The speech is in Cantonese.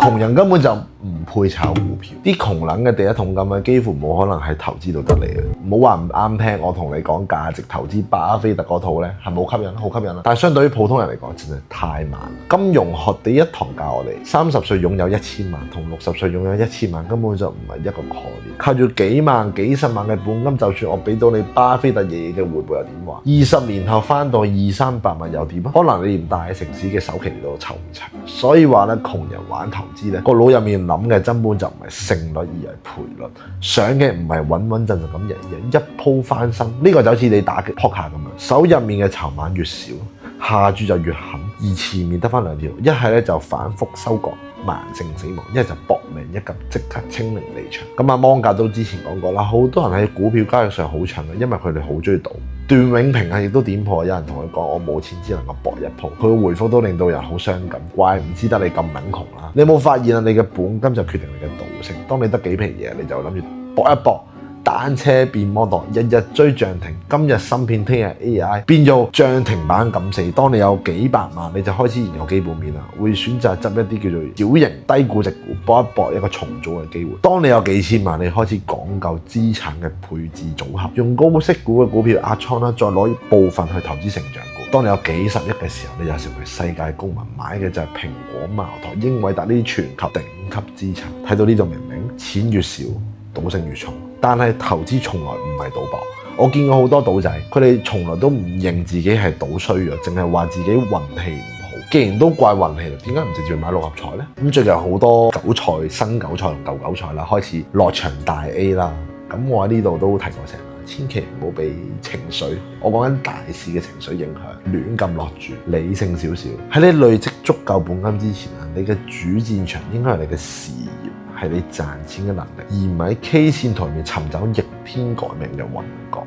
窮人根本就唔配炒股票，啲窮撚嘅第一桶金咧，幾乎冇可能係投資到得嚟嘅。唔好話唔啱聽，我同你講價值投資巴菲特嗰套咧係冇吸引，好吸引啦。但係相對於普通人嚟講，真係太慢。金融學第一堂教我哋，30歲擁有1000萬同60歲擁有1000萬根本就唔係一個概念。靠住幾萬、幾十萬嘅本金，就算我俾到你巴菲特爺爺嘅回報又點話？20年後翻到200-300萬又點啊？可能你連大城市嘅首期都湊唔齊。所以話咧，窮人玩投資咧，個腦入面諗嘅根本就唔係勝率而係賠率，想嘅唔係穩穩陣陣咁贏一鋪翻身。呢個就好似你打嘅撲克咁樣，手入面嘅籌碼越少，下注就越狠，而前面得翻兩條，一係咧就反覆收割，慢性死亡，一係就搏命一撳即刻清零離場。咁阿芒格都之前講過啦，好多人喺股票交易上好蠢嘅，因為佢哋好中意賭。段永平啊，亦都點破，有人同佢講我冇錢，只能夠搏一鋪。佢嘅回覆都令到人好傷感，怪唔知得你咁撚窮啦。你有冇發現啊？你嘅本金就決定你嘅賭性。當你得幾皮嘢，你就諗住搏一搏。單車變摩托，日日追漲停，今日芯片，聽日 AI， 變做漲停板咁死。當你有幾百萬，你就開始研究基本面啦，會選擇執一啲叫做小型低估值股，搏一搏一個重組嘅機會。當你有幾千萬，你開始講究資產嘅配置組合，用高息股嘅股票壓倉啦，再攞部分去投資成長股。當你有幾十億嘅時候，你就成為世界公民，買嘅就係蘋果、茅台、英偉達呢啲全球頂級資產。睇到呢度明明錢越少，賭性越重。但係投資從來唔係賭博，我見過好多賭仔，佢哋從來都唔認自己係賭衰咗，淨係話自己運氣唔好。既然都怪運氣，點解唔直接買六合彩呢？咁最近好多韭菜、新韭菜同舊韭菜啦，開始落場大 A 啦。咁我喺呢度都提過成日，千祈唔好被情緒，我講緊大市嘅情緒影響，亂咁落注，理性少少。喺你累積足夠本金之前啊，你嘅主戰場應該係你嘅事業。係你賺錢嘅能力，而唔係喺 K 線圖面尋找逆天改命嘅幻覺。